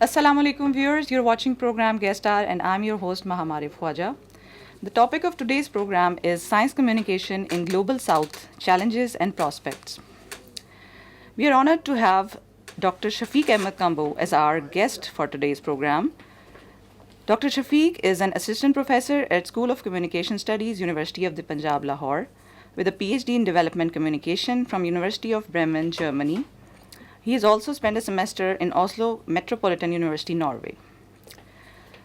Assalamu alaikum viewers, you're watching program Guest Star and I'm your host Mahamarif Khwaja. The topic of today's program is Science Communication in Global South, Challenges and Prospects. We are honored to have Dr. Shafiq Ahmed Kambo as our guest for today's program. Dr. Shafiq is an assistant professor at School of Communication Studies, University of the Punjab, Lahore, with a PhD in Development Communication from University of Bremen, Germany. He has also spent a semester in Oslo Metropolitan University, Norway.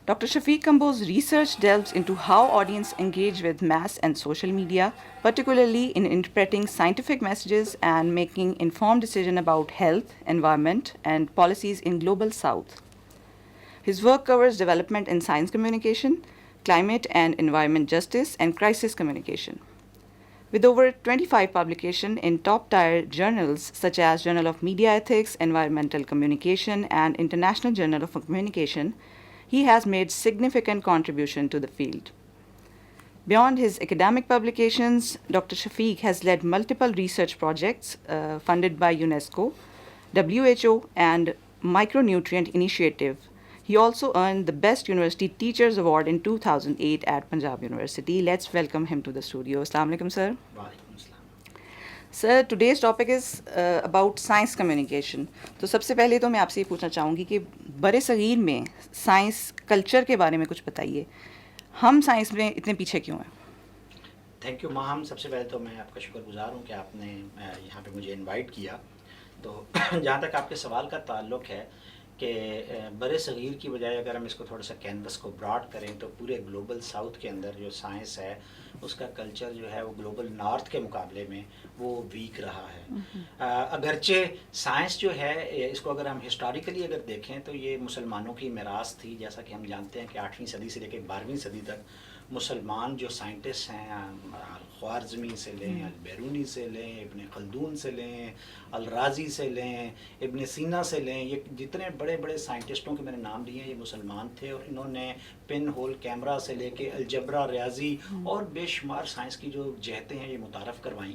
Dr. Shafiq Kambo's research delves into how audience engage with mass and social media, particularly in interpreting scientific messages and making informed decisions about health, environment, and policies in Global South. His work covers development in science communication, climate and environment justice, and crisis communication. With over 25 publications in top-tier journals such as Journal of Media Ethics, Environmental Communication, and International Journal of Communication, he has made significant contribution to the field. Beyond his academic publications, Dr. Shafiq has led multiple research projects funded by UNESCO, WHO, and Micronutrient Initiative. He also earned the Best University Teachers Award in 2008 at Punjab University. Let's welcome him to the studio. Assalamu alaikum, sir. Walaikum assalam. Sir, today's topic is about science communication. تو سب سے پہلے تو میں آپ سے یہ پوچھنا چاہوں گی کہ برے صغیر میں سائنس کلچر کے بارے میں کچھ بتائیے. ہم سائنس میں اتنے پیچھے کیوں ہیں؟ تھینک یو ماہم. سب سے پہلے تو میں آپ کا شکر گزار ہوں کہ آپ نے یہاں پہ مجھے انوائٹ کیا. تو جہاں تک آپ کے سوال کا تعلق ہے کہ برے صغیر کی بجائے اگر ہم اس کو تھوڑا سا کینوس کو براڈ کریں تو پورے گلوبل ساؤتھ کے اندر جو سائنس ہے اس کا کلچر جو ہے وہ گلوبل نارتھ کے مقابلے میں وہ ویک رہا ہے. اگرچہ سائنس جو ہے اس کو اگر ہم ہسٹوریکلی اگر دیکھیں تو یہ مسلمانوں کی میراث تھی. جیسا کہ ہم جانتے ہیں کہ 8ویں صدی سے لے کے 12ویں صدی تک مسلمان جو سائنٹسٹ ہیں الخوارزمی سے لیں، البیرونی سے لیں، ابن خلدون سے لیں، الرازی سے لیں، ابن سینا سے لیں، یہ جتنے بڑے بڑے سائنٹسٹوں کے میں نے نام لیے ہیں یہ مسلمان تھے اور انہوں نے پن ہول کیمرہ سے لے کے الجبرا، ریاضی اور بے شمار سائنس کی جو جہتیں ہیں یہ متعارف کروائیں.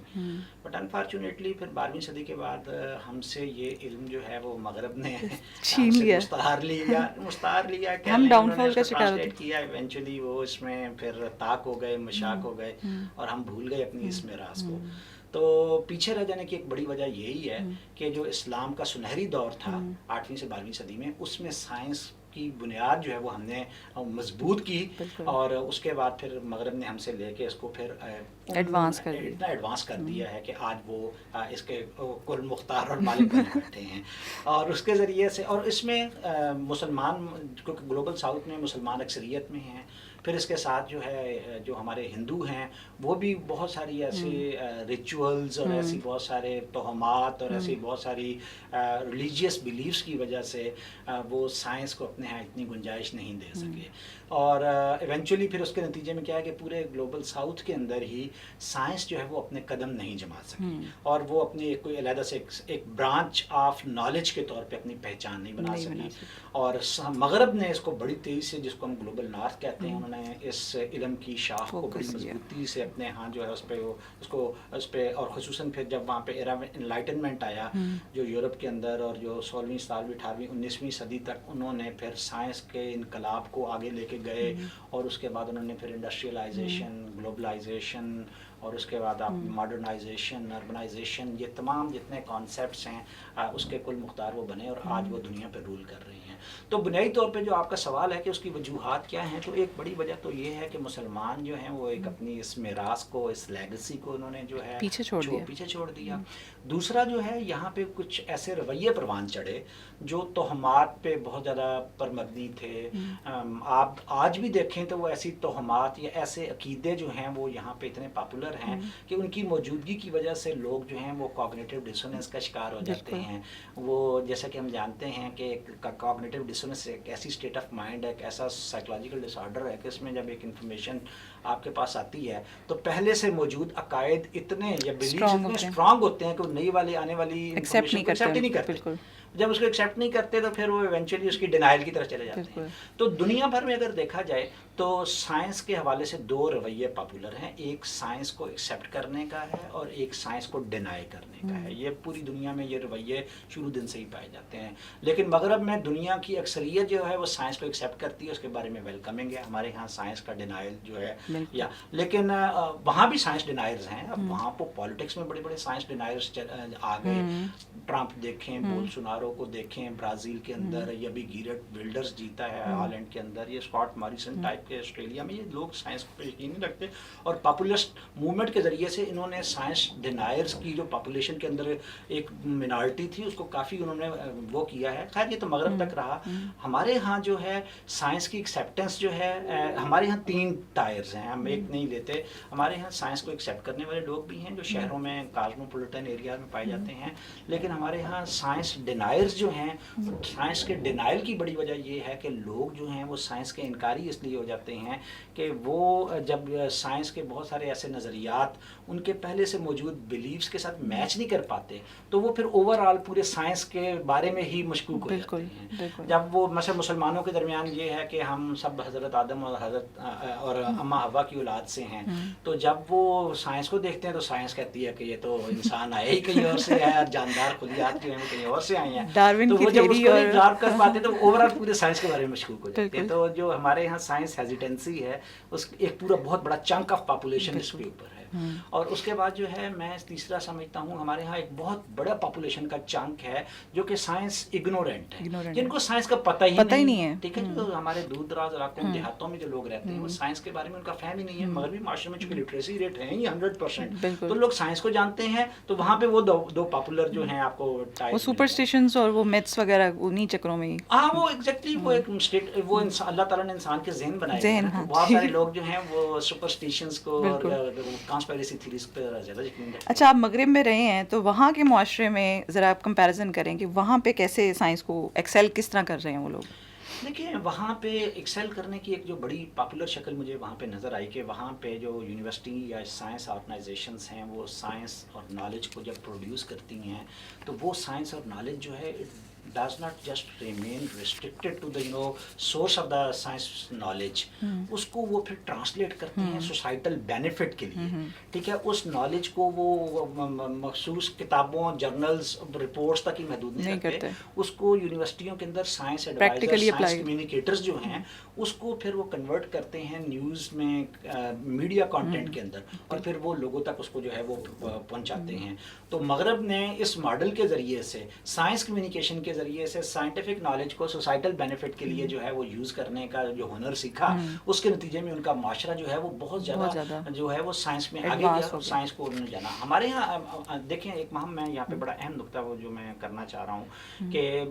بٹ انفارچونیٹلی پھر 12ویں صدی کے بعد ہم سے یہ علم جو ہے وہ مغرب نے مستعار لیا ہم ڈاؤن فال کا شکار کیا. ایونچولی وہ اس میں پھر طاق ہو گئے، مشاق ہو گئے اور ہم بھول گئے اپنی اس میراث کو. تو پیچھے رہ جانے کی ایک بڑی وجہ یہی ہے کہ جو اسلام کا سنہری دور تھا 8ویں سے 12ویں صدی میں اس میں سائنس کی بنیاد جو ہے وہ ہم نے مضبوط کی اور اس کے بعد پھر مغرب نے ہم سے لے کے اس کو پھر اتنا ایڈوانس کر دیا ہے کہ آج وہ اس کے کل مختار اور مالک بنے بیٹھے ہیں. اور اس کے ذریعے سے اور اس میں مسلمان کیونکہ گلوبل ساؤتھ میں مسلمان اکثریت میں ہیں، پھر اس کے ساتھ جو ہے جو ہمارے ہندو ہیں وہ بھی بہت ساری ایسی ریچولز اور ایسی بہت سارے توہمات اور ایسی بہت ساری ریلیجیس بیلیفس کی وجہ سے وہ سائنس کو اپنے ہاں اتنی گنجائش نہیں دے سکے. اور ایونچولی پھر اس کے نتیجے میں کیا ہے کہ پورے گلوبل ساؤتھ کے اندر ہی سائنس جو ہے وہ اپنے قدم نہیں جما سکی اور وہ اپنی کوئی علیحدہ سے ایک برانچ آف نالج کے طور پہ اپنی پہچان نہیں بنا سکی. اور مغرب نے اس کو بڑی تیزی سے، جس کو ہم گلوبل نارتھ کہتے ہیں، انہوں نے اس علم کی شاخ کو بڑی مضبوطی سے اپنے ہاں جو ہے اس پہ اور خصوصاً پھر جب وہاں پہ ایرا انلائٹنمنٹ آیا جو یورپ کے اندر اور جو 16ویں 17ویں 18ویں 19ویں صدی تک انہوں نے پھر سائنس کے انقلاب کو آگے لے کے گئے اور اس کے بعد انہوں نے پھر انڈسٹریلائزیشن، گلوبلائزیشن اور اس کے بعد آپ ماڈرنائزیشن، اربنائزیشن، یہ تمام جتنے کانسیپٹس ہیں اس کے کل مختار وہ بنے اور آج وہ دنیا پہ رول کر رہی ہیں. تو بنیادی طور پہ جو آپ کا سوال ہے کہ اس کی وجوہات کیا ہیں، تو ایک بڑی وجہ تو یہ ہے کہ مسلمان جو ہیں وہ ایک اپنی اس میراث کو، اس لیگسی کو انہوں نے جو ہے پیچھے چھوڑ دیا. دوسرا جو ہے یہاں پہ کچھ ایسے رویے پروان چڑھے جو توہمات پہ بہت زیادہ پر مبنی تھے. آپ آج بھی دیکھیں تو وہ ایسی توہمات یا ایسے عقیدے جو ہیں وہ یہاں پہ اتنے پاپولر ہیں کہ ان کی موجودگی کی وجہ سے لوگ جو ہیں وہ کوگنیٹو ڈسوننس کا شکار ہو جاتے ہیں. وہ جیسا کہ ہم جانتے ہیں کہ کوگنیٹو ڈسوننس ایک ایسی اسٹیٹ آف مائنڈ ہے، ایک ایسا سائیکولوجیکل ڈس آرڈر ہے کہ اس میں جب ایک انفارمیشن آپ کے پاس آتی ہے تو پہلے سے موجود عقائد اتنے یا بلیفز Strong اتنے ہوتے ہیں. اسٹرانگ ہوتے ہیں کہ وہ نئی والی آنے والی ایکسیپٹ انفارمیشن نہیں کو ایکسیپٹ ہی نہیں کرتے. کرتے. بالکل جب اس کو ایکسیپٹ نہیں کرتے تو پھر وہ ایونچولی اس کی ڈینائل کی طرف چلے جاتے ہیں. بالکل. تو دنیا بھر میں اگر دیکھا جائے تو سائنس کے حوالے سے دو رویے پاپولر ہیں. ایک سائنس کو ایکسیپٹ کرنے کا ہے اور ایک سائنس کو ڈینائی کرنے کا ہے. یہ پوری دنیا میں یہ رویے شروع دن سے ہی پائے جاتے ہیں. لیکن مغرب میں دنیا کی اکثریت جو ہے وہ سائنس کو ایکسیپٹ کرتی ہے, اس کے بارے میں ویلکمنگ ہے. ہمارے ہاں سائنس کا ڈینائل جو ہے یا لیکن وہاں بھی سائنس ڈینائرز ہیں. اب وہاں کو پالیٹکس میں بڑے بڑے سائنس ڈینائرز آ گئے. ٹرمپ دیکھیں, بولسونارو کو دیکھیں برازیل کے اندر, یا بھی گیرٹ ولڈرز جیتا ہے ہالینڈ کے اندر, یہ اسکاٹ ماریسن ٹائپ کے آسٹریلیا میں. یہ لوگ سائنس کو یقین نہیں رکھتے اور پاپولسٹ موومنٹ کے ذریعے سے انہوں نے سائنس ڈینائرز کی جو پاپولیشن کے اندر ایک منارٹی تھی اس کو کافی انہوں نے وہ کیا ہے. خیر یہ تو مغرب تک رہا. ہمارے ہاں جو ہے سائنس کی ایکسیپٹنس جو ہے, ہمارے ہاں 3 ٹائرز ہیں, ہم ایک نہیں لیتے. ہمارے ہاں سائنس کو ایکسیپٹ کرنے والے لوگ بھی ہیں جو شہروں میں کاسموپولیٹن ایریا میں پائے جاتے ہیں, لیکن ہمارے ہاں سائنس ڈینائرز جو ہیں, سائنس کے ڈینائل کی بڑی وجہ یہ ہے کہ لوگ جو ہیں وہ سائنس کے انکاری اس لیے ہو جاتے ہیں کہ وہ جب سائنس کے بہت سارے ایسے نظریات ان کے پہلے سے موجود بلیفز کے ساتھ میچ نہیں کر پاتے تو وہ پھر اوور آل پورے سائنس کے بارے میں ہی مشکوک ہو جاتے ہیں. جب وہ مثلا مسلمانوں کے درمیان یہ ہے کہ ہم سب حضرت آدم اور حضرت اور اما حوا کی اولاد سے ہیں, تو جب وہ سائنس کو دیکھتے ہیں تو سائنس کہتی ہے کہ یہ تو انسان آئے ہی کہیں اور سے ہے, جاندار خلیات جو ہیں وہ کہیں اور سے آئے ہیں. تو وہ جب اس کو نہیں ڈرائیو کر پاتے تو اوور آل پورے سائنس کے بارے میں مشکوک ہو جاتے ہیں. تو جو ہمارے یہاں سائنس ہیزیٹنسی ہے اس ایک پورا بہت بڑا چنک آف پاپولیشن اس کے اوپر ہے. اور اس کے بعد جو ہے میں تیسرا سمجھتا ہوں ہمارے ہاں ایک بہت بڑا پاپولیشن کا چنک ہے جو کہ سائنس اگنورینٹ ہے, جن کو سائنس کا پتہ ہی نہیں ہے. ٹھیک ہے, جو ہمارے دور دراز علاقوں دیہاتوں میں جو لوگ رہتے ہیں وہ سائنس کے بارے میں ان کا فہم ہی نہیں ہے. مغربی معاشرے میں چونکہ لٹریسی ریٹ ہے ہی 100%, تو لوگ سائنس کو جانتے ہیں. تو وہاں پہ وہ دو پاپولر جو ہیں آپ کو وہ سپرسٹیشنز اور وہ میتھس وغیرہ انہی چکروں میں ہی. ہاں وہ ایگزیکٹلی وہ ایک وہ اللہ تعالیٰ نے انسان کے ذہن بنائے ہیں. بہت سارے لوگ جو ہیں وہ سپرسٹیشنز کو اور کانسپیریسی تھیریز پہ زیادہ یقین رکھتے ہیں. اچھا, آپ مغرب میں رہے ہیں تو وہاں کے معاشرے میں ذرا آپ کمپیریزن کریں کہ وہاں پہ کیسے سائنس کو ایکسیل کس طرح کر رہے ہیں وہ لوگ. دیکھیں وہاں پہ ایکسیل کرنے کی ایک جو بڑی پاپولر شکل مجھے وہاں پہ نظر آئی کہ وہاں پہ جو یونیورسٹی یا سائنس آرگنائزیشنس ہیں وہ سائنس اور نالج کو جب پروڈیوس کرتی ہیں تو وہ سائنس اور نالج جو ہے does not just remain restricted to the source of the science knowledge. اس کو وہ پھر ٹرانسلیٹ کرتے ہیں سوسائٹل بینیفٹ کے لیے. ٹھیک ہے, اس نالج کو وہ مخصوص کتابوں, جرنلز, رپورٹس تک ہی محدود نہیں رکھتے. اس کو یونیورسٹیوں کے اندر سائنس ایڈوائزر, سائنس کمیونیکیٹرز جو ہیں اس کو پھر وہ کنورٹ کرتے ہیں نیوز میں, میڈیا کانٹینٹ کے اندر, اور پھر وہ لوگوں تک اس کو جو ہے وہ پہنچاتے ہیں. تو مغرب نے اس ماڈل کے ذریعے سے سائنس کمیونیکیشن کے ذریعے سے سائنٹیفک نالج کو سوسائٹل بینیفٹ کے لیے جو ہے وہ یوز کرنے کا جو ہنر سیکھا, اس کے نتیجے میں ان کا معاشرہ جو ہے وہ بہت زیادہ جو ہے وہ سائنس میں آگے گیا, سائنس کو انہوں نے جانا. ہمارے یہاں دیکھیں ایک میں یہاں پہ بڑا اہم نقطہ وہ جو میں کرنا چاہ رہا ہوں کہ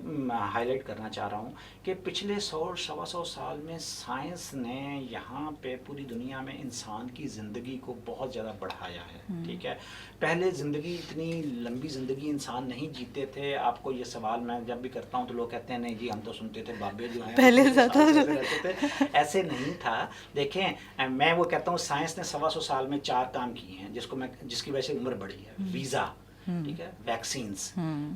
ہائی لائٹ کرنا چاہ رہا ہوں کہ پچھلے 100-125 سال میں سائنس نے یہاں پہ پوری دنیا میں انسان کی زندگی کو بہت زیادہ بڑھایا ہے. ٹھیک ہے, پہلے زندگی اتنی لمبی زندگی انسان نہیں جیتے تھے. آپ کو یہ سوال میں جب بھی کرتا ہوں تو لوگ کہتے ہیں نہیں جی ہم تو سنتے تھے بابے جو ہیں پہلے رہتے تھے. ایسے نہیں تھا. دیکھیں میں وہ کہتا ہوں سائنس نے 125 سال میں 4 کام کیے ہیں جس کی وجہ سے عمر بڑھی ہے. ویزا, ٹھیک ہے, ویکسینز.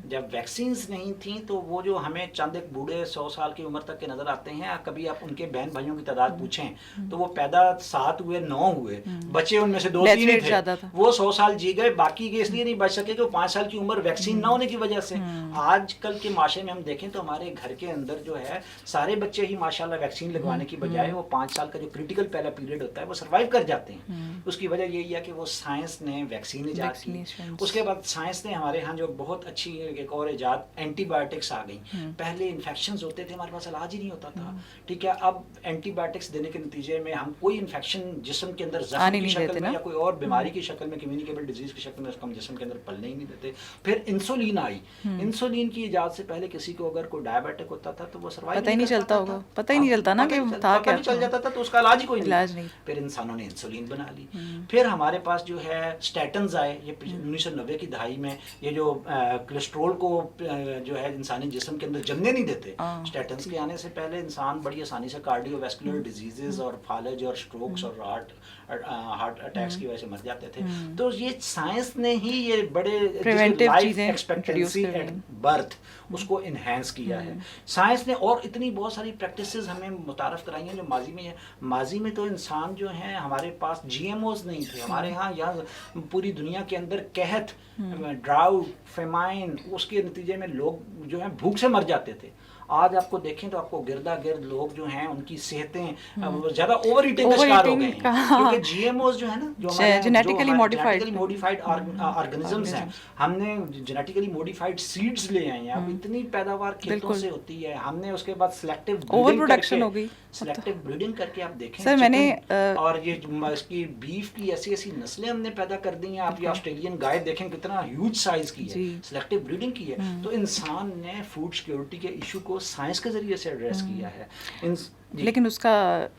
جب ویکسینز نہیں تھیں تو وہ جو ہمیں چند ایک بوڑھے 100 سال کی عمر تک کے نظر آتے ہیں, کبھی آپ ان کے بہن بھائیوں کی تعداد پوچھیں تو وہ پیدا 7 ہوئے 9 ہوئے, بچے ان میں سے 2-3 ہی تھے. وہ 100 سال جی گئے, باقی کے اس لیے نہیں بچ سکے کہ وہ 5 سال کی عمر ویکسین نہ ہونے کی وجہ سے. آج کل کے معاشرے میں ہم دیکھیں تو ہمارے گھر کے اندر جو ہے سارے بچے ہی ماشاءاللہ ویکسین لگوانے کی بجائے وہ 5 سال کا جو کریٹیکل پہلا پیریڈ ہوتا ہے وہ سروائیو کر جاتے ہیں. اس کی وجہ یہی ہے کہ وہ سائنس نے ویکسین ایجاد کی. اس کے بعد سائنس نے ہمارے ہاں جو بہت اچھی ایک اور ایجاد, اینٹی بایوٹکس آ گئیں. پہلے انفیکشنز ہوتے تھے ہمارے پاس علاج ہی نہیں ہوتا تھا. ٹھیک ہے, اب اینٹی بایوٹکس دینے کے نتیجے میں ہم کوئی انفیکشن جسم کے اندر زخم کی شکل میں یا کوئی اور بیماری کی شکل میں, کمیونیکیبل ڈیزیز کی شکل میں اس کو ہم جسم کے اندر پلنے ہی نہیں دیتے. پھر انسولین آئی. انسولین کی ایجاد سے پہلے کسی کو اگر کوئی ڈائبیٹک ہوتا تھا تو وہ سروائیو پتہ ہی نہیں چلتا ہوگا, پتہ ہی نہیں چلتا نا کہ تھا کیا, چل جاتا تھا تو اس کا علاج ہی کوئی نہیں. پھر انسانوں نے انسولین بنا لی. پھر ہمارے پاس جو ہے اسٹیٹنز آئے, یہ 1990 کی دہائی انتہائی میں یہ جو کولیسٹرول کو جو ہے انسانی جسم کے اندر جمنے نہیں دیتے. اسٹیٹنس کے آنے سے پہلے انسان بڑی آسانی سے کارڈیو ویسکولر ڈیزیزز اور فالج اور اسٹروکس اور ہارٹ اٹیکس کی وجہ سے مر جاتے تھے. تو یہ سائنس نے ہی یہ بڑے لائف ایکسپیکٹنسی ایٹ برتھ اس کو انہینس کیا ہے. سائنس نے اور اتنی بہت ساری پریکٹسز ہمیں متعارف کرائی ہیں جو ماضی میں ہے. ماضی میں تو انسان جو ہیں ہمارے پاس جی ایم اوز نہیں تھے. ہمارے ہاں یہاں پوری دنیا کے اندر قحط, ڈراؤٹ, فیمائن, اس کے نتیجے میں لوگ جو ہیں بھوک سے مر جاتے تھے. آج آپ کو دیکھیں تو آپ کو گردا گرد لوگ جو ہیں ان کی صحتیں زیادہ اوور ایٹنگ کا شکار ہو گئے ہیں, کیونکہ جی ایم اوز جو ہے نا, جو جینیٹیکلی موڈیفائڈ آرگنزمس ہیں, ہم نے جینیٹیکلی موڈیفائڈ سیڈز لے آئے ہیں. اب اتنی پیداوار کھیتوں سے ہوتی ہے. ہم نے اس کے بعد سلیکٹیو بریڈنگ کر کے آپ دیکھیں سر میں نے اور یہ اس کی بیف کی ایسی ایسی نسلیں ہم نے پیدا کر دی ہیں. آپ یہ آسٹریلین گائے دیکھیں کتنا ہیوج سائز کی ہے, سلیکٹیو بریڈنگ کی ہے. تو انسان نے فوڈ سیکورٹی کے ایشو کو سائنس کے ذریعے سے ایڈریس کیا ہے. لیکن اس کا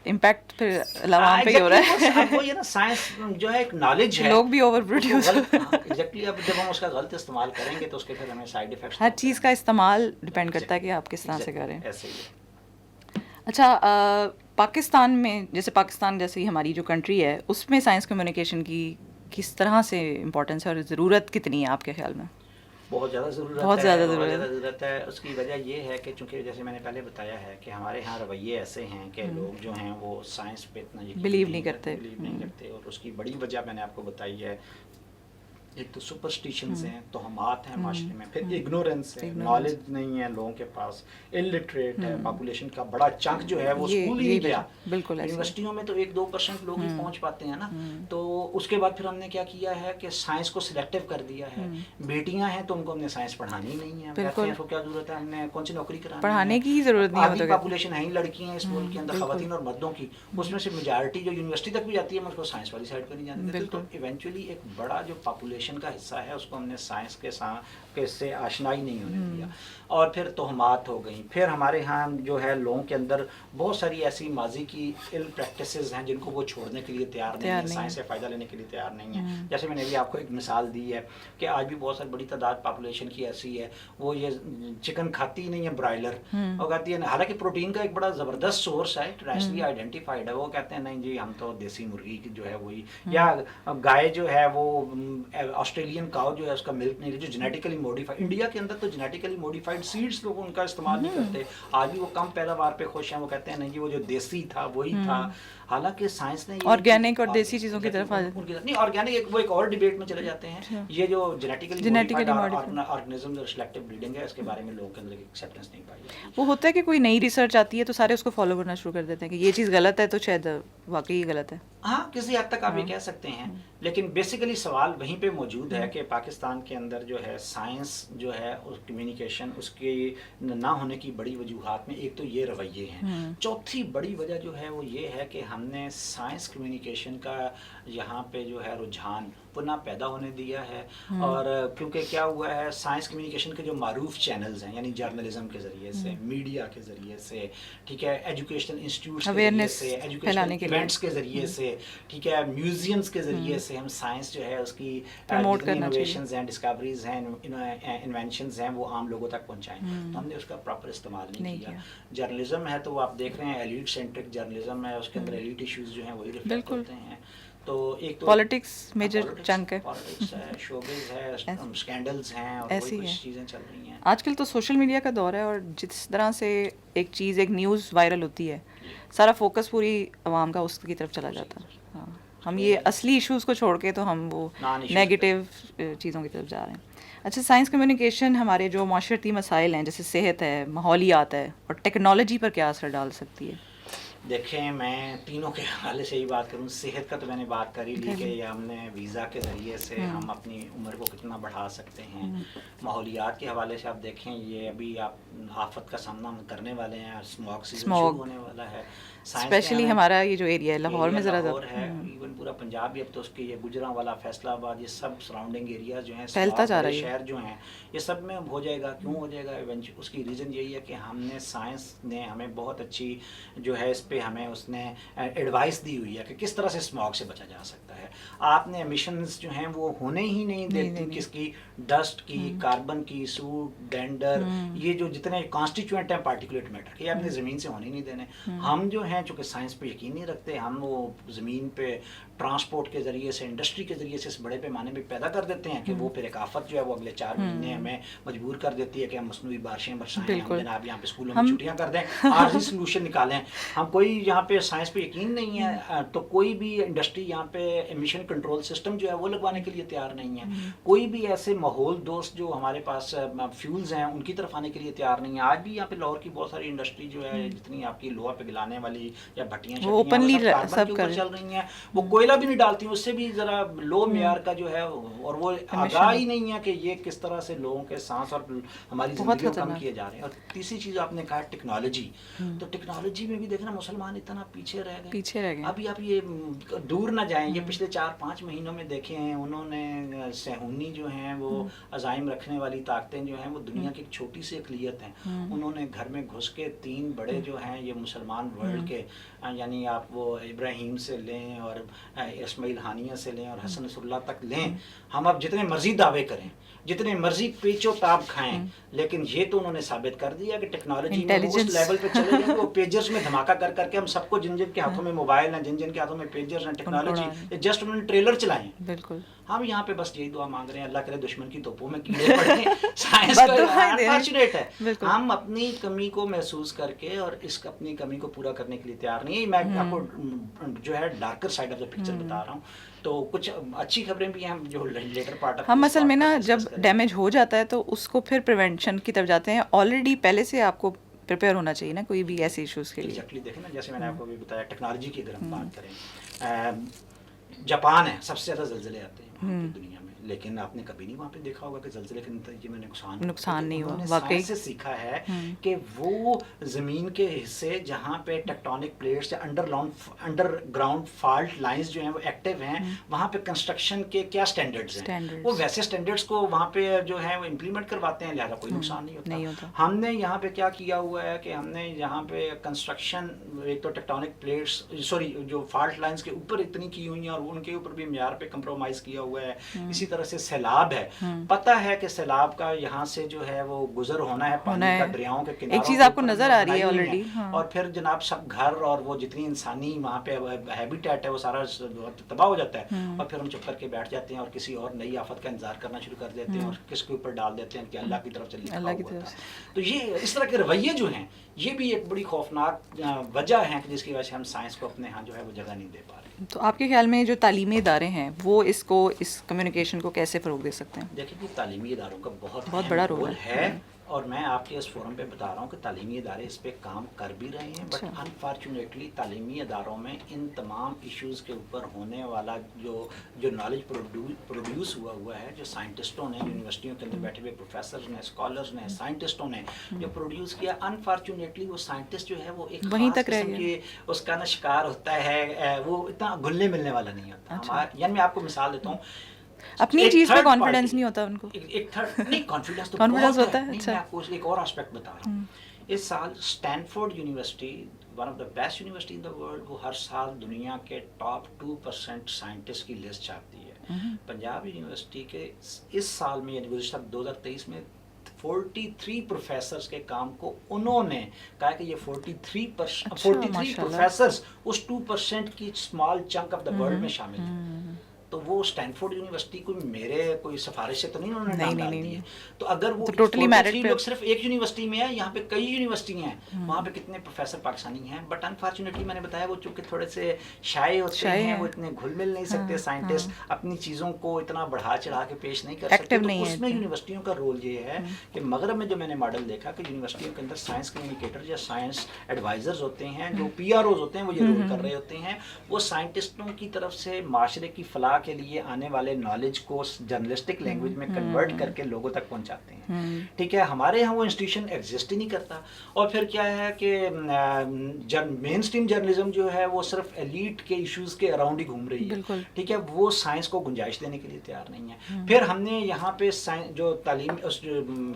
امپیکٹ پھر عوام پہ ہی ہو رہا ہے. وہ یہ نا سائنس جو ہے ایک نالج ہے, لوگ بھی اوور پروڈیوس. ایگزیکٹلی. اب جب ہم اس کا غلط استعمال کریں گے تو اس کے پھر ہمیں سائیڈ افیکٹس. ہر چیز کا استعمال ڈپینڈ کرتا ہے کہ آپ کس طرح سے کریں. ایسے ہی. اچھا, پاکستان میں پاکستان جیسی ہماری جو کنٹری ہے اس میں سائنس کمیونیکیشن کی کس طرح سے امپورٹنس ہے اور ضرورت کتنی ہے آپ کے خیال میں؟ بہت زیادہ ضرورت بہت زیادہ ضرورت ہے. اس کی وجہ یہ ہے کہ چونکہ جیسے میں نے پہلے بتایا ہے کہ ہمارے ہاں رویے ایسے ہیں کہ لوگ جو ہیں وہ سائنس پہ اتنا بلیو نہیں کرتے. اور اس کی بڑی وجہ میں نے آپ کو بتائی ہے. ایک تو سپرسٹیشنز ہیں, توہمات ہیں معاشرے میں, پھر اگنورینس ہے, نالج نہیں ہے لوگوں کے پاس, الٹریٹ ہے پاپولیشن کا بڑا چنک جو ہے وہ اسکول ہی نہیں گیا. بالکل. یونیورسٹیوں میں تو 1-2% لوگ ہی پہنچ پاتے ہیں نا. تو اس کے بعد پھر ہم نے کیا کیا ہے کہ سائنس کو سلیکٹیو کر دیا ہے. بیٹیاں ہیں تو ان کو ہم نے سائنس پڑھانی نہیں ہے. کہتے ہیں اس کو کیا ضرورت ہے, ہم نے کون سی نوکری کرانی, پڑھانے کی ضرورت نہیں. آدھی پاپولیشن ہے ہی لڑکی ہیں اس ملک کے اندر, خواتین اور مردوں کی. اس میں سے میجارٹی جو یونیورسٹی تک بھی جاتی ہے ہم اس کو سائنس والی سائڈ پہ نہیں جانے دیتے. تو ایونچولی ایک بڑا جو پاپولیشن کا حصہ ہے اس کو ہم نے سائنس کے سے آشنائی نہیں ہونے دیا. اور پھر توہمات ہو گئیں. پھر ہمارے ہاں جو ہے لوگوں کے اندر بہت ساری ایسی ماضی کی علم پریکٹسز ہیں جن کو وہ چھوڑنے کے لیے تیار نہیں ہیں, سائنس سے فائدہ لینے کے لیے تیار نہیں ہیں. جیسے میں نے بھی آپ کو ایک مثال دی ہے کہ آج بھی بہت ساری بڑی تعداد پاپولیشن کی ایسی ہے وہ یہ چکن کھاتی نہیں ہے, برائلر وہ کہتی ہے, حالانکہ پروٹین کا ایک بڑا زبردست سورس ہے, نیشنلی آئیڈینٹیفائڈ ہے. وہ کہتے ہیں نہیں جی ہم تو دیسی مرغی جو ہے وہی, یا گائے جو ہے وہ آسٹریلین کاؤ جو ہے اس کا ملک نہیں, جو جینیٹیکلی موڈیفائڈ. انڈیا کے اندر تو جینیٹیکلی موڈیفائڈ سیڈس لوگ ان کا استعمال نہیں کرتے. آج بھی وہ کم پیداوار پہ خوش ہیں. وہ کہتے ہیں نہیں جی وہ جو دیسی تھا وہی تھا. حالانکہ سائنس نے آرگینک اور دیسی چیزوں کی طرف نہیں, آرگینک وہ ایک اور ڈیبیٹ میں چلے جاتے ہیں. یہ جو جینیٹیکلی موڈیفائڈ آرگنزمز اور سلیکٹیو بریڈنگ ہے اس کے بارے میں لوگوں کے اندر ایکسیپٹنس نہیں پائی جاتی. وہ ہوتا ہے کہ کوئی نئی ریسرچ آتی ہے تو سارے اس کو فالو کرنا شروع کر دیتے ہیں کہ یہ چیز غلط ہے تو شاید واقعی غلط ہے. ہاں کسی حد تک آپ یہ کہہ سکتے ہیں, لیکن بیسیکلی سوال وہیں پہ موجود ہے کہ پاکستان کے اندر جو ہے سائنس جو ہے کمیونیکیشن اس کے نہ ہونے کی بڑی وجوہات میں ایک تو یہ رویے ہیں. چوتھی بڑی وجہ جو ہے وہ یہ ہے کہ ہم نے سائنس کمیونیکیشن کا یہاں پہ جو ہے رجحان وہ نہ پیدا ہونے دیا ہے. اور کیونکہ کیا ہوا ہے, سائنس کمیونیکیشن کے جو معروف چینلز ہیں یعنی جرنلزم کے ذریعے سے, میڈیا کے ذریعے سے, ٹھیک ہے, ایجوکیشنل انسٹیٹیوٹس کے ذریعے سے, ایجوکیشنل ایونٹس کے ذریعے سے, ٹھیک ہے, میوزیمس کے ذریعے سے ہم سائنس جو ہے اس کی انوویشنز ہیں, ڈسکوریز ہیں, انوینشنز ہیں وہ عام لوگوں تک پہنچائیں. تو ہم نے اس کا پراپر استعمال نہیں کیا. جرنلزم ہے تو وہ آپ دیکھ رہے ہیں ایلیٹ سینٹرک جرنلزم ہے, اس کے اندر ایلیٹ ایشوز جو ہیں وہی ریفلیکٹ ہوتے ہیں. تو ایک تو پالیٹکس میجر چنک ہے, پالیٹکس ہے, شوبز ہے, اسکینڈلز ہیں اور وہی کچھ چیزیں چل رہی ہیں. آج کل تو سوشل میڈیا کا دور ہے اور جس طرح سے ایک چیز, ایک نیوز وائرل ہوتی ہے, سارا فوکس پوری عوام کا اس کی طرف چلا جاتا ہے. ہاں, ہم یہ اصلی ایشوز کو چھوڑ کے تو ہم وہ نیگیٹو چیزوں کی طرف جا رہے ہیں. اچھا, سائنس کمیونیکیشن ہمارے جو معاشرتی مسائل ہیں جیسے صحت ہے, ماحولیات ہے اور ٹیکنالوجی پر کیا اثر ڈال سکتی ہے؟ دیکھیں میں تینوں کے حوالے سے ہی بات کروں. صحت کا تو میں نے بات کر ہی لی کہ یہ ہم نے ویزا کے ذریعے سے ہم اپنی عمر کو کتنا بڑھا سکتے ہیں. ماحولیات کے حوالے سے آپ دیکھیں یہ ابھی آپ آفت کا سامنا کرنے والے ہیں, اسموگ سیزن شروع ہونے والا ہے. اسپیشلی ہمارا یہ جو ایریا ہے لاہور میں ذرا ہے, ایون پورا پنجاب بھی اب تو اس کی یہ گجرانوالا, فیصلہ آباد, یہ سب سراؤنڈنگ ایریاز جو ہیں, پھیلتا جا رہا ہے, شہر جو ہیں, یہ سب میں ہو جائے گا. کیوں ہو جائے گا؟ اس کی ریزن یہی ہے کہ ہم نے سائنس نے ہمیں بہت اچھی جو ہے اس پہ پہ ہمیں اس نے ایڈوائس دی ہوئی ہے کہ کس طرح سے اسموگ سے بچا جا سکتا ہے. آپ نے ایمیشنز جو ہیں وہ ہونے ہی نہیں دیتی, کس کی, ڈسٹ کی, کاربن کی, سوٹ, ڈینڈر, یہ جو جتنے کانسٹیچوئنٹ ہیں پارٹیکولیٹ میٹر کے, یہ اپنے زمین سے ہونے ہی نہیں دینے. ہم جو ہیں چونکہ سائنس پہ یقین نہیں رکھتے, ہم وہ زمین پہ ٹرانسپورٹ کے ذریعے سے, انڈسٹری کے ذریعے سے اس بڑے پیمانے پہ پیدا کر دیتے ہیں کہ وہ پھر ایک آفت جو ہے وہ اگلے 4 مہینے ہمیں مجبور کر دیتی ہے کہ ہم مصنوعی بارشیں برسائیں, ہم جناب یہاں پہ اسکولوں میں چھٹیاں کر دیں, عارضی سلوشن نکالیں. ہم کوئی یہاں پہ سائنس پہ یقین نہیں ہے تو کوئی بھی انڈسٹری یہاں پہ ایمیشن کنٹرول سسٹم جو ہے وہ لگوانے کے لیے تیار نہیں ہے. کوئی بھی ایسے ماحول دوست جو ہمارے پاس فیولز ہیں ان کی طرف آنے کے لیے تیار نہیں ہے. آج بھی یہاں پہ لاہور کی بہت ساری انڈسٹری جو ہے, جتنی آپ کی لوہا پگلانے والی یا بھٹیاں وہ اوپنلی کاربن کے اوپر چل رہی ہیں, وہ کوئلہ بھی نہیں ڈالتی, اس سے بھی ذرا لو معیار کا جو ہے, اور وہ آگاہ ہی نہیں ہے کہ یہ کس طرح سے لوگوں کے سانس اور ہماری زندگیوں کم کیے جا رہے ہیں. اور تیسری چیز آپ نے کہا ٹیکنالوجی, تو ٹیکنالوجی میں بھی دیکھنا مسلمان اتنا پیچھے رہ گئے. ابھی آپ یہ دور نہ جائیں, یہ پچھلے 4-5 مہینوں میں دیکھے ہیں انہوں نے صہیونی جو ہیں وہ عزائم رکھنے والی طاقتیں جو ہیں وہ دنیا کی ایک چھوٹی سی اقلیت ہیں, انہوں نے گھر میں گھس کے 3 بڑے جو ہیں یہ مسلمان ورلڈ کے, یعنی آپ وہ ابراہیم سے لیں اور اسماعیل ہانیہ سے لیں اور حسن نصر اللہ تک لیں, ہم اب جتنے مرضی دعوے کریں, جتنے مرضی پیچ و تاب کھائیں, لیکن یہ تو انہوں نے ثابت کر دیا کہ ٹیکنالوجی میں وہ اس لیول پہ چلے گئے کہ وہ پیجرز میں دھماکہ کر کر کے ہم سب کو, جن جن کے ہاتھوں میں موبائل ہیں, جن جن کے ہاتھوں میں پیجرز ہیں, ٹیکنالوجی جسٹ انہوں نے ٹریلر چلائے ہیں. بالکل ہم یہاں پہ بس یہی دعا مانگ رہے ہیں, اللہ کرے دشمن کی توپوں میں کیڑے پڑیں. سائنس انفارچونیٹ ہے, ہم اپنی کمی کو محسوس کر کے اور اس اپنی کمی کو پورا کرنے کے لیے تیار نہیں ہے. میں آپ کو جو ہے darker side of the picture بتا رہا ہوں. تو کچھ اچھی خبریں بھی ہیں جو لیٹر پارٹ ہم اصل میں نا جب ڈیمیج ہو جاتا ہے تو اس کو پھر پریونشن کی طرف جاتے ہیں. آلریڈی پہلے سے آپ کو پریپیئر ہونا چاہیے نا کوئی بھی ایسے ایشوز کے لیے. ایگزیکٹلی دیکھیں نا, جیسے میں نے آپ کو بھی بتایا ٹیکنالوجی کی اگر ہم بات کریں, جاپان ہے سب سے زیادہ زلزلے آتے ہیں وہاں کی دنیا میں, لیکن آپ نے کبھی نہیں وہاں پہ دیکھا ہوگا کہ زلزلے کے نتیجے میں نقصان نہیں ہوا. واقعی سے سیکھا ہے کہ وہ زمین کے حصے جہاں پہ ٹیکٹونک پلیٹس یا انڈر گراؤنڈ فالٹ لائنز جو ہیں وہ ایکٹیو ہیں, وہاں پہ کنسٹرکشن کے کیا سٹینڈرڈز ہیں, وہ ویسے سٹینڈرڈز کو وہاں پہ جو ہے وہ امپلیمنٹ کرواتے ہیں, لہذا کوئی نقصان نہیں ہوتا. ہم نے یہاں پہ کیا کیا ہوا ہے کہ ہم نے یہاں پہ کنسٹرکشن ایک تو ٹیکٹونک پلیٹس جو فالٹ لائنز کے اوپر اتنی کی ہوئی ہیں اور ان کے اوپر بھی معیار پہ کمپرومائز کیا ہوا ہے. اسی طرح سے سیلاب ہے, پتہ ہے کہ سیلاب کا یہاں سے جو ہے وہ گزر ہونا ہے پانی کا دریاؤں کے کناروں, ایک چیز آپ کو نظر آ رہی ہے آلریڈی, اور پھر جناب سب گھر اور وہ جتنی انسانی وہاں پہ ہیبیٹیٹ ہے وہ سارا تباہ ہو جاتا ہے, اور پھر ہم چپ کر کے بیٹھ جاتے ہیں اور کسی اور نئی آفت کا انتظار کرنا شروع کر دیتے ہیں اور کس کے اوپر ڈال دیتے ہیں کہ اللہ کی طرف سے لکھا ہوا تھا. تو یہ اس طرح کے رویے جو ہیں یہ بھی ایک بڑی خوفناک وجہ ہے جس کی وجہ سے ہم سائنس کو اپنے ہاں جو ہے وہ جگہ نہیں دے پا رہے. تو آپ کے خیال میں جو تعلیمی ادارے ہیں وہ اس کمیونیکیشن کو کیسے فروغ دے سکتے ہیں؟ دیکھیں کہ تعلیمی اداروں کا بہت بڑا رول ہے, اور میں آپ کے اس فورم پہ بتا رہا ہوں کہ تعلیمی ادارے اس پہ کام کر بھی رہے ہیں, بٹ انفارچونیٹلی تعلیمی اداروں میں ان تمام ایشوز کے اوپر ہونے والا جو نالج پروڈیوس ہوا ہے, جو سائنٹسٹوں نے یونیورسٹیوں کے اندر بیٹھے ہوئے پروفیسرز نے, اسکالرز نے, سائنٹسٹوں نے جو پروڈیوس کیا, انفارچونیٹلی وہ سائنٹسٹ جو ہے وہ ایک وہیں تک رہ گیا, اس کا نا شکار ہوتا ہے, وہ اتنا گھلنے ملنے والا نہیں ہوتا. یعنی میں آپ کو مثال دیتا ہوں, اپنی چیز پہ کانفیڈنس نہیں ہوتا ان کو. ایک تھرڈ نہیں, کانفیڈنس تو کانفیڈنس ہوتا ہے. میں آپ کو ایک اور اسپیکٹ بتا رہا ہوں. اس سال Stanford university, one of the best university in the world, وہ ہر سال دنیا کے ٹاپ 2% سائنٹسٹ کی لسٹ چھاپتی ہے. پنجاب یونیورسٹی کے اس سال میں یعنی گزشتہ 2023 میں 43 پروفیسرز کے کام کو انہوں نے کہا کہ یہ 43 پروفیسرز اس 2% کی small chunk of the world میں شامل ہیں. تو وہ اسٹینفورڈ یونیورسٹی کو میرے کوئی سفارش سے تو نہیں انہوں نے نام ڈال دی ہے. تو اگر وہ لوگ صرف ایک یونیورسٹی میں ہیں, یہاں پہ کئی یونیورسٹی ہیں, وہاں پہ کتنے پروفیسر پاکستانی ہیں, بٹ انفارچونیٹلی میں نے بتایا وہ چونکہ تھوڑے سے شائع ہوتے ہیں, وہ اتنے گھل مل نہیں سکتے, سائنٹسٹ اپنی چیزوں کو اتنا بڑھا چڑھا کے پیش نہیں کر سکتے. تو اس میں یونیورسٹیوں کا رول یہ ہے کہ مغرب میں جو میں نے ماڈل دیکھا کہ یونیورسٹیوں کے اندر سائنس کمیونیکیٹر یا سائنس ایڈوائزرز ہوتے ہیں, جو PROز ہوتے ہیں, وہ یہ رول کر رہے ہوتے ہیں. وہ سائنٹسٹوں کی طرف سے معاشرے کی فلاح کے لیے آنے والے نالج کو جرنلسٹک لینگویج میں کنورٹ کر کے لوگوں تک پہنچاتے ہیں. ٹھیک ہے, ہمارے یہاں وہ انسٹیٹیوشن ایگزسٹ ہی نہیں کرتا. اور پھر کیا ہے کہ مین اسٹریم جرنلزم جو ہے وہ صرف ایلیٹ کے ایشوز کے اراؤنڈ ہی گھوم رہی ہے. ٹھیک ہے, وہ سائنس کو گنجائش دینے کے لیے تیار نہیں ہے. پھر ہم نے یہاں پہ جو تعلیم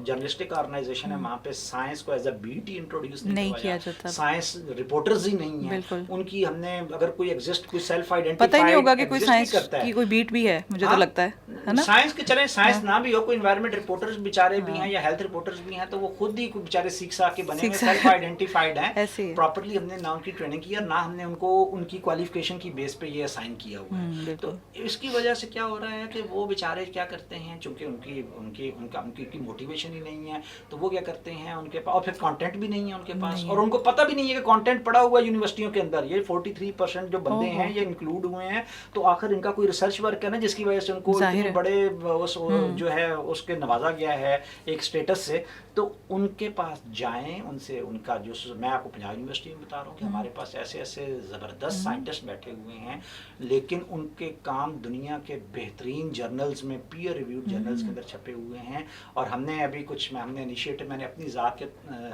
جرنلسٹک آرگنائزیشن ہے وہاں پہ سائنس کو ایز اے بیٹ ہی انٹروڈیوس نہیں کیا جاتا. سائنس رپورٹرز ہی نہیں ہیں ان کی. ہم نے اگر کوئی ایگزسٹ کوئی سیلف آئیڈینٹیفائی پتہ ہی نہیں ہوگا کہ کوئی سائنس کی کوئی بیٹ بھی ہے, مجھے تو لگتا ہے نا. سائنس کے چلیں سائنس نہ بھی ہو, کوئی انوائرمنٹ رپورٹرز بیچارے بھی ہیں یا ہیلتھ رپورٹرز بھی ہیں, تو وہ خود ہی بیچارے سیکھ ساکھ کے بنے ہوئے سیلف آئیڈینٹیفائڈ ہیں. پراپرلی ہم نے نہ ان کی ٹریننگ کی اور نہ ہم نے ان کو ان کی کوالیفیکیشن کی بیس پہ یہ اسائن کیا ہوا ہے. تو اس کی وجہ سے کیا ہو رہا ہے کہ وہ بیچارے کیا کرتے ہیں, چونکہ ان کی موٹیویشن ہی نہیں ہے, تو وہ کیا کرتے ہیں ان کے پاس, اور پھر کانٹینٹ بھی نہیں ہے ان کے پاس, اور ان کو پتہ بھی نہیں ہے کہ کانٹینٹ پڑا ہوا ہے یونیورسٹیوں کے اندر. یہ 43% جو بندے ہیں یہ انکلوڈ ہوئے ہیں, تو آخر ان کا کوئی ریسرچ ورک ہے نا جس کی وجہ سے ان کو اتنے بڑے جو ہے اس کے نوازا گیا ہے ایک سٹیٹس سے. تو ان کے پاس جائیں, ان سے ان کا جو, میں آپ کو پنجاب یونیورسٹی میں بتا رہا ہوں کہ ہمارے پاس ایسے ایسے زبردست سائنٹسٹ بیٹھے ہوئے ہیں, لیکن ان کے کام دنیا کے بہترین جرنلز میں, پیئر ریویوڈ جرنلز کے اندر چھپے ہوئے ہیں. اور ہم نے ابھی کچھ ہم نے انیشیٹو میں نے اپنی ذات کے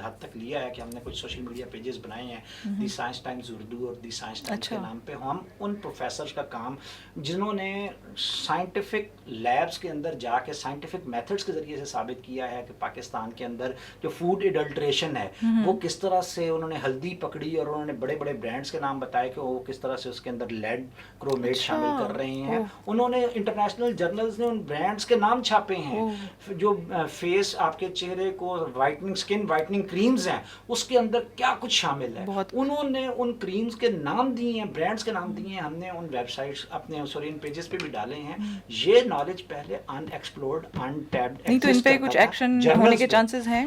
حد تک لیا ہے کہ ہم نے کچھ سوشل میڈیا پیجز بنائے ہیں, دی سائنس ٹائمز اردو اور دی سائنس ٹائمز کے نام پہ. ہم ان پروفیسرز کا کام جنہوں نے سائنٹیفک لیبس کے اندر جا کے سائنٹیفک میتھڈس کے ذریعے سے ثابت کیا ہے کہ پاکستان کے اندر جو فوڈ ایڈلٹریشن ہے وہ کس طرح سے, انہوں نے ہلدی پکڑی اور انہوں نے بڑے بڑے برانڈس کے نام بتائے کہ وہ کس طرح سے اس کے اندر لیڈ کرومیٹ شامل کر رہے ہیں. انہوں نے انٹرنیشنل جرنلز نے ان برانڈس کے نام چھاپے ہیں. جو فیس آپ کے چہرے کو وائٹننگ اسکن وائٹننگ کریمز ہیں اس کے اندر کیا کچھ شامل ہے, انہوں نے ان کریمز کے نام دیے ہیں, برانڈس کے نام دیے ہیں. ہم نے ان ویب سائٹس اپنے ان پیجز پہ بھی ڈالے ہیں. یہ نالج پہلے ان ایکسپلورڈ ان ٹیپڈ نہیں, تو ان پہ کچھ ایکشن ہونے کے چانسز ہیں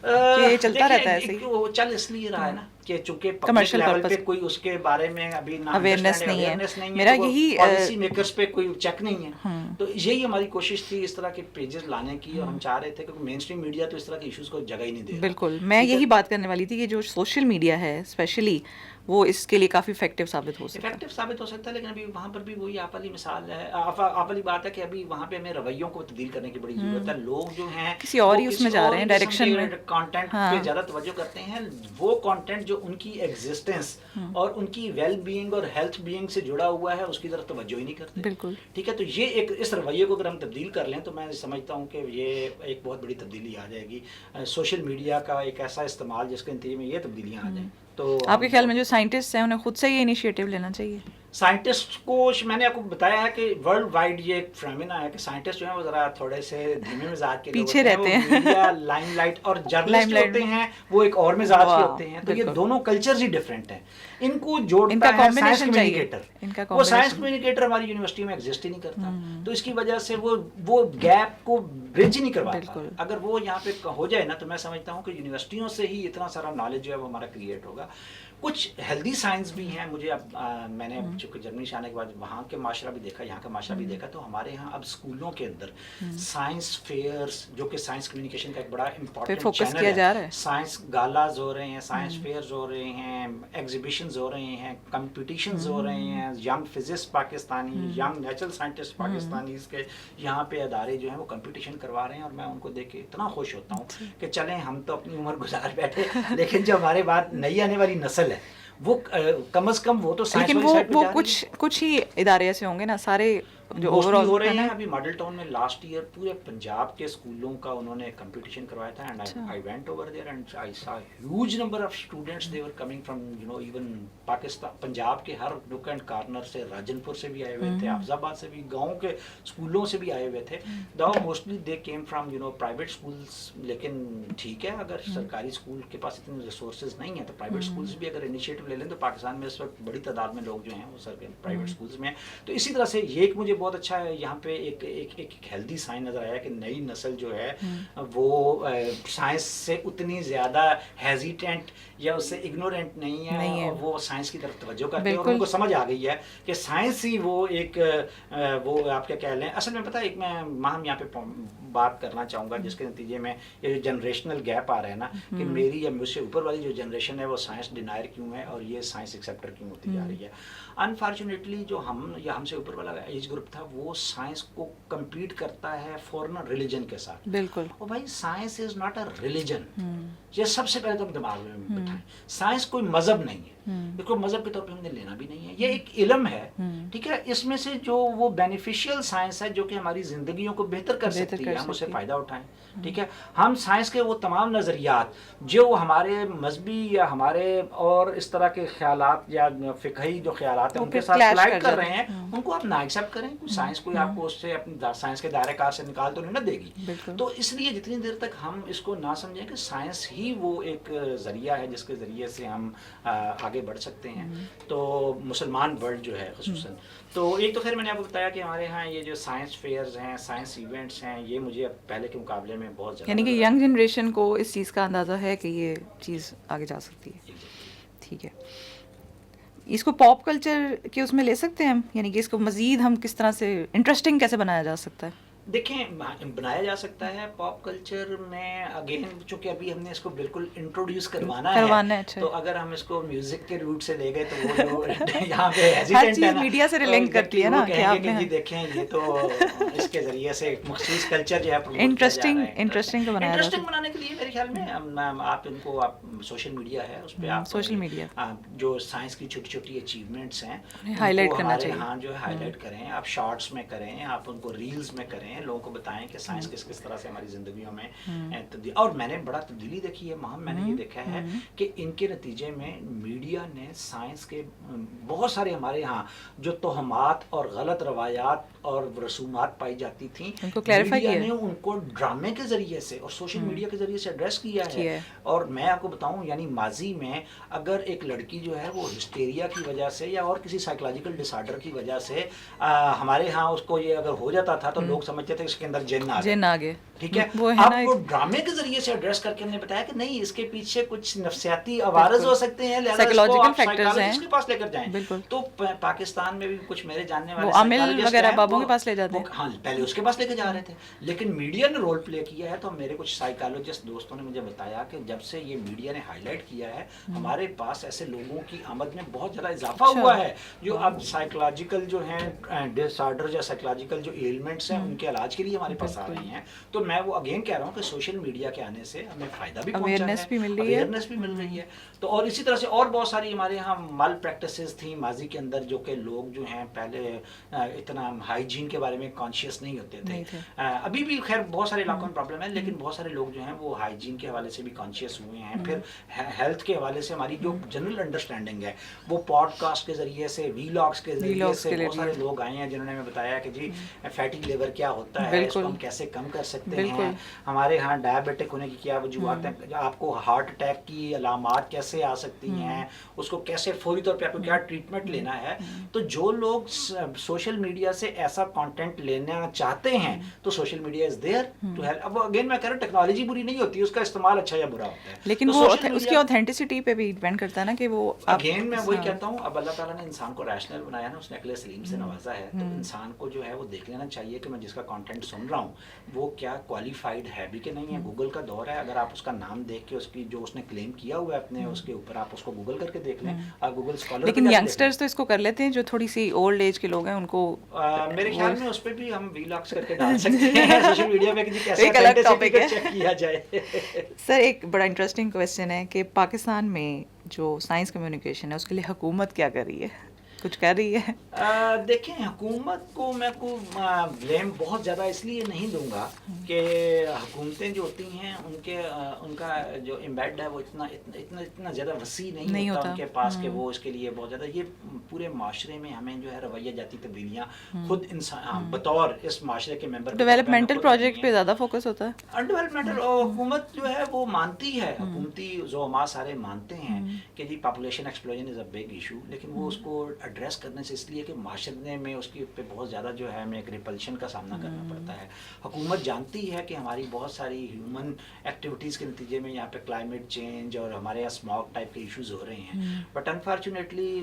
کہ یہ چلتا رہتا ہے ایسے ہی؟ وہ چل اس لیے رہا ہے نا کہ چونکہ پبلک لیول پہ کوئی اس کے بارے میں ابھی نہ اویئرنیس نہیں ہے, میرا یہی پالیسی میکرز پہ کوئی چیک نہیں ہے. تو یہی ہماری کوشش تھی اس طرح کے پیجز لانے کی, اور ہم چاہ رہے تھے کہ مین اسٹریم میڈیا تو اس طرح کے ایشوز کو جگہ ہی نہیں دے رہا. بالکل, میں یہی بات کرنے والی تھی کہ جو سوشل میڈیا ہے اسپیشلی وہ اس کے لیے کافی افیکٹو ثابت ہو سکتا ہے. لیکن ابھی وہاں پر بھی وہی آپ والی مثال ہے, آپ والی بات ہے کہ ابھی وہاں پہ ہمیں رویوں کو تبدیل کرنے کی بڑی ضرورت ہے. لوگ جو ہیں کسی اور ہی اس میں جا رہے ہیں ڈائریکشن میں, کانٹینٹ پہ زیادہ توجہ کرتے ہیں. وہ کانٹینٹ جو ان کی ایگزسٹنس اور ان کی ویل بینگ اور ہیلتھ بینگ سے جڑا ہوا ہے اس کی طرف توجہ ہی نہیں کرتے. بالکل ٹھیک ہے, تو یہ ایک اس رویے کو اگر ہم تبدیل کر لیں تو میں سمجھتا ہوں کہ یہ ایک بہت بڑی تبدیلی آ جائے گی. سوشل میڈیا کا ایک ایسا استعمال جس کے نتیجے میں یہ تبدیلیاں آ جائیں. تو آپ کے خیال میں جو سائنٹسٹ ہیں انہیں خود سے یہ انیشیٹو لینا چاہیے؟ سائنٹسٹ کو میں نے آپ کو بتایا ہے کہ ورلڈ وائڈ یہ ایک فینومینا ہے کہ سائنٹسٹ جو ہیں وہ ذرا تھوڑے سے دھیمے مزاج کے پیچھے رہتے ہیں, میڈیا لائم لائٹ, اور جرنلسٹ ہوتے ہیں وہ ایک اور مزاج کے ہوتے ہیں. تو یہ دونوں کلچرز ہی ڈفرینٹ ہیں. ان کو جوڑتا ہے سائنس کمیونیکیٹر. وہ سائنس کمیونیکیٹر ہماری یونیورسٹی میں ایگزسٹ ہی نہیں کرتا, تو اس کی وجہ سے وہ گیپ کو برج ہی نہیں کرواتا. اگر وہ یہاں پہ ہو جائے نا تو میں سمجھتا ہوں کہ یونیورسٹیوں سے ہی اتنا سارا نالج جو ہے وہ ہمارا کریٹ ہوگا. کچھ ہیلدی سائنس بھی ہیں. مجھے اب میں نے چونکہ جرمنی سے آنے کے بعد وہاں کے معاشرہ بھی دیکھا, یہاں کا معاشرہ بھی دیکھا, تو ہمارے یہاں اب اسکولوں کے اندر سائنس فیئرس, جو کہ سائنس کمیونیکیشن کا ایک بڑا امپورٹنٹ چینل ہے, سائنس گالاز ہو رہے ہیں, سائنس فیئرز ہو رہے ہیں, ایگزیبیشنز ہو رہے ہیں, کمپٹیشنز ہو رہے ہیں. Young physicist Pakistani, young natural scientist Pakistanis کے یہاں پہ ادارے جو ہیں وہ کمپٹیشن کروا رہے ہیں, اور میں ان کو دیکھ کے اتنا خوش ہوتا ہوں کہ چلیں ہم تو اپنی عمر گزار بیٹھے, لیکن جو ہمارے بعد نئی آنے والی نسل ہے وہ کم از کم وہ تو سائنس والی سائڈ پہ جا رہی ہے. کچھ ہی ادارے ایسے ہوں گے نا, سارے جو اوور آل ہو رہے ہیں. ابھی ماڈل ٹاؤن میں لاسٹ ایئر پورے پنجاب کے اسکولوں کا انہوں نے کمپٹیشن کروایا تھا, and I went over there and I saw huge number of students. They were coming from even Pakistan, Punjab کے ہر نک اینڈ کارنر سے, راجن پور سے بھی آئے ہوئے تھے, حافظ آباد سے بھی, گاؤں کے اسکولوں سے بھی آئے ہوئے تھے. Mostly they came from private schools. لیکن ٹھیک ہے, اگر سرکاری اسکول کے پاس اتنے ریسورسز نہیں ہیں تو پرائیویٹ اسکولس بھی اگر انیشیٹو لے لیں تو پاکستان میں اس وقت بڑی تعداد میں لوگ جو ہیں وہ پرائیویٹ اسکولس میں ہیں. تو اسی طرح سے یہ ایک مجھے بہت اچھا ہے, یہاں پہ ایک ہیلدی سائن نظر آیا کہ نئی نسل جو ہے وہ سائنس سے اتنی زیادہ ہیزیٹینٹ یا اس سے اگنورینٹ نہیں ہے, اور وہ سائنس کی طرف توجہ کرتے ہیں, اور ان کو سمجھ آ گئی ہے کہ سائنس ہی وہ ایک وہ آپ کیا کہہ لیں. اصل میں پتہ ہے, ایک میں ہم یہاں پہ بات کرنا چاہوں گا جس کے نتیجے میں یہ جو جنریشنل گیپ آ رہا ہے نا, کہ میری یا مجھ سے اوپر والی جو جنریشن ہے وہ سائنس ڈینائر کیوں ہے اور یہ سائنس ایکسیپٹر کیوں ہوتی جا رہی ہے. انفارچونیٹلی جو ہم یا ہم سے اوپر والا ایج گروپ تھا وہ سائنس کو کمپیٹ کرتا ہے فورن ریلیجن کے ساتھ. بالکل. اور بھائی science is not a religion. یہ سب سے پہلے تو ہم دماغ میں بٹھائیں, سائنس کوئی مذہب نہیں ہے, اس کو مذہب کے طور پہ ہم نے لینا بھی نہیں ہے. یہ ایک علم ہے, ٹھیک ہے. اس میں سے جو وہ بینیفیشیل سائنس ہے جو کہ ہماری زندگیوں کو بہتر کر سکتی ہے, ہم اسے فائدہ اٹھائیں, ٹھیک ہے. ہم سائنس کے وہ تمام نظریات جو ہمارے مذہبی یا ہمارے اور اس طرح کے خیالات یا فقہی جو خیالات ہیں ان کے ساتھ کلائڈ کر رہے ہیں, ان کو آپ نہ ایکسیپٹ کریں. سائنس کوئی آپ کو اس سے اپنی سائنس کے دائرہ کار سے نکال تو نہیں نہ دے گی. تو اس لیے جتنی دیر تک ہم اس کو نہ سمجھیں کہ سائنس ہی وہ ایک ذریعہ ہے جس کے ذریعے سے ہم آگے بڑھ سکتے ہیں, تو مسلمان ورلڈ جو ہے خصوصاً. تو ایک تو خیر میں نے آپ کو بتایا کہ ہمارے ہاں یہ جو سائنس فیئرز ہیں, سائنس ایونٹس ہیں, یہ مجھے اب پہلے کے مقابلے میں بہت زیادہ, یعنی کہ ینگ جنریشن کو اس چیز کا اندازہ ہے کہ یہ چیز آگے جا سکتی ہے. ٹھیک ہے. اس کو پاپ کلچر کے اس میں لے سکتے ہیں ہم, یعنی کہ اس کو مزید ہم کس طرح سے انٹرسٹنگ کیسے بنایا جا سکتا ہے؟ دیکھیں بنایا جا سکتا ہے پاپ کلچر میں. اگین چونکہ ابھی ہم نے اس کو بالکل انٹروڈیوس کروانا ہے, تو اگر ہم اس کو میوزک کے روٹ سے لے گئے تو وہ جو یہاں پہ ہیزیٹنٹ ہے نا, میڈیا سے ریلنک کرتی ہے نا کہ آپ جی دیکھیں یہ تو اس کے ذریعے سے ایک مخصوص کلچر جو ہے انٹرسٹنگ بنانے کے لیے میرے خیال میں آپ ان کو آپ سوشل میڈیا ہے اس پہ آپ سوشل میڈیا جو سائنس کی چھوٹی چھوٹی اچیومنٹس ہیں ہائی لائٹ کرنا چاہیے. ہاں جو ہے ہائی لائٹ کریں, آپ شارٹس میں کریں, آپ ان کو ریلز میں کریں, لوگوں کو بتائیں کہ سائنس کس کس طرح سے ہماری زندگیوں میں تبدیل. اور میں نے بڑا تبدیلی دیکھی ہے مہم, میں نے یہ دیکھا ہے کہ ان کے نتیجے میں میڈیا نے سائنس کے بہت سارے ہمارے ہاں جو توہمات اور غلط روایات اور رسومات پائی جاتی تھیں, میڈیا نے ان کو ڈرامے کے ذریعے سے اور سوشل میڈیا کے ذریعے سے ایڈریس کیا ہے. اور میں آپ کو بتاؤں یعنی ماضی میں اگر ایک لڑکی جو ہے وہ ہسٹیریا کی وجہ سے یا اور کسی سائیکولوجیکل ڈس آرڈر کی وجہ سے ہمارے ہاں اس کو یہ اگر ہو جاتا تھا تو لوگ سمجھتے تھے اس کے اندر جن آ گئے, ٹھیک ہے. اب وہ ڈرامے کے ذریعے سے ایڈریس کر کے ہم نے بتایا کہ نہیں, اس کے پیچھے کچھ نفسیاتی عوارض ہو سکتے ہیں, لہذا اس کو آپ سائیکالوجسٹ کے پاس لے کر جائیں. تو پاکستان میں بھی کچھ میرے جاننے والے سائیکالوجسٹ وغیرہ بابوں کے پاس لے جاتے ہیں, ہاں پہلے اس کے پاس لے کے جا رہے تھے, لیکن میڈیا نے رول پلے کیا ہے. تو میرے کچھ سائیکالوجسٹ دوستوں نے مجھے بتایا کہ جب سے یہ میڈیا نے ہائی لائٹ کیا ہے, ہمارے پاس ایسے لوگوں کی آمد میں بہت زیادہ اضافہ ہوا ہے جو اب سائیکولوجیکل جو ہیں ڈس آرڈر یا سائیکولوجیکل جو ایلمنٹس ہیں ان کے علاج کے لیے ہمارے پاس آ رہی ہیں. تو میں وہ اگین کہہ رہا ہوں کہ سوشل میڈیا کے آنے سے ہمیں فائدہ بھی پہنچا ہے, اویئرنیس بھی مل رہی ہے. تو اور اسی طرح سے اور بہت ساری ہمارے یہاں مال پریکٹسز تھیں ماضی کے اندر جو کہ لوگ جو ہیں پہلے اتنا ہائیجین کے بارے میں کانشیس نہیں ہوتے تھے. ابھی بھی خیر بہت سارے علاقوں میں پرابلم ہے, لیکن بہت سارے لوگ جو ہیں وہ ہائیجین کے حوالے سے بھی کانشیس ہوئے ہیں. پھر ہیلتھ کے حوالے سے ہماری جو جنرل انڈرسٹینڈنگ ہے وہ پوڈ کاسٹ کے ذریعے سے, ویلاگس کے ذریعے سے بہت سارے لوگ آئے ہیں جنہوں نے ہمیں بتایا کہ جی فیٹی لیور کیا ہوتا ہے, اس کو ہم کیسے کم کر سکتے ہیں, ہمارے ہاں ڈائبیٹک ہونے کی کیا وجوہات ہیں, آپ کو ہارٹ اٹیک کی علامات کیسے آ سکتی ہیں, اس کو کیسے فوری طور پہ آپ کو کیا ٹریٹمنٹ لینا ہے. تو جو لوگ سوشل میڈیا سے ایسا کانٹینٹ لینا چاہتے ہیں تو social media is there to help. اب اگین میں کہہ رہا ہوں ٹیکنالوجی بری نہیں ہوتی, اس کا استعمال اچھا یا برا ہوتا ہے, لیکن وہ اس کی اوتھینٹسٹی پہ بھی ڈیپینڈ کرتا ہے نا کہ وہ اگین میں وہی کہتا ہوں. اب اللہ تعالیٰ نے انسان کو ریشنل بنایا نا, اس نے عقل سلیم سے نوازا ہے, تو انسان کو جو ہے وہ دیکھ لینا چاہیے کہ میں جس کا کانٹینٹ سن رہا ہوں وہ کیا کوالیفائڈ ہے بھی کہ نہیں ہے. گوگل کا دور ہے, اگر آپ اس کا نام دیکھ کے اس کی جو اس نے کلیم کیا ہوا ہے اپنے اس کے اوپر, آپ اس کو گوگل کر کے دیکھ لیں, آپ گوگل اسکالر. لیکن ینگسٹرز تو اس کو کر لیتے ہیں جو تھوڑی سی اولڈ ایج کے لوگ ہیں, ان کو میرے خیال میں اس پہ بھی ہم ویلاگس کر کے ڈال سکتے ہیں سوشل میڈیا پہ, کیسے ایک الگ ٹاپک ہے چیک کیا جائے. سر ایک بڑا انٹرسٹنگ کویسچن ہے کہ پاکستان میں جو سائنس کمیونیکیشن ہے اس کے لیے حکومت کیا کر رہی ہے, کچھ کر رہی ہے؟ دیکھیں حکومت کو میں کو بلیم بہت زیادہ اس لیے نہیں دوں گا کہ حکومتیں جو ہوتی ہیں ان کا جو امبیڈ ہے وہ اتنا زیادہ وسیع نہیں ہوتا ان کے پاس کہ وہ اس کے لیے بہت زیادہ. یہ پورے معاشرے میں ہمیں جو ہے رویہ جاتی تبدیلیاں خود انسان بطور اس معاشرے کے ممبر ڈیولپمنٹل پروجیکٹ پہ زیادہ فوکس ہوتا ہے. ڈیولپمنٹل حکومت جو ہے وہ مانتی ہے, حکومتی زعماء سارے مانتے ہیں کہ جی population explosion is a big issue, لیکن وہ اس کو ایڈریس کرنے سے اس لیے کہ معاشرے میں اس کی پہ بہت زیادہ جو ہے ہمیں ایک ریپلشن کا سامنا کرنا پڑتا ہے. حکومت جانتی ہے کہ ہماری بہت ساری ہیومن ایکٹیویٹیز کے نتیجے میں یہاں پہ کلائمیٹ چینج اور ہمارے یہاں اسماگ ٹائپ کے ایشوز ہو رہے ہیں, but unfortunately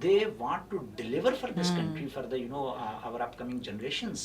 They want to deliver for this country, for the our upcoming generations.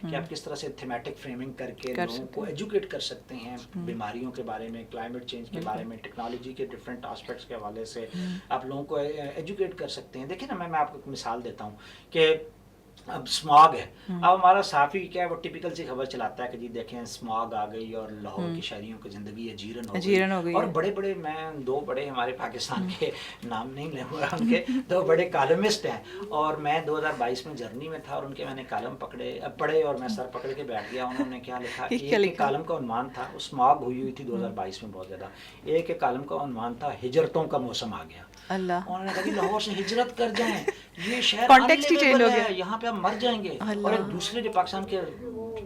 کہ آپ کس طرح سے تھیمیٹک فریمنگ کر کے لوگوں کو ایجوکیٹ کر سکتے ہیں بیماریوں کے بارے میں, کلائمیٹ چینج کے بارے میں, ٹیکنالوجی کے ڈفرینٹ آسپیکٹس کے حوالے سے آپ لوگوں کو ایجوکیٹ کر سکتے ہیں. دیکھیں نا, میں آپ کو ایک مثال دیتا ہوں کہ اب اسماگ ہے. اب ہمارا صحافی کیا ہے, وہ ٹپیکل سی خبر چلاتا ہے کہ جی دیکھیں اسماگ آ گئی اور لاہور کی شہریوں کی زندگی اجیرن ہو گئی. اور بڑے بڑے, میں 2 بڑے ہمارے پاکستان کے نام نہیں لوں گا, ان کے 2 بڑے کالمسٹ ہیں, اور میں 2022 میں جرمنی میں تھا, اور ان کے میں نے کالم پڑھے اور میں سر پکڑ کے بیٹھ گیا. انہوں نے کیا لکھا, ایک کالم کا عنوان تھا, اسماگ ہوئی تھی 2022 میں بہت زیادہ, ایک کالم کا عنوان تھا ہجرتوں کا موسم آ گیا. انہوں نے کہا کہ لاہور سے ہجرت کر جائیں, یہ شہر انلیویبل ہے, یہاں پہ ہم مر جائیں گے. اور ایک دوسرے جو پاکستان کے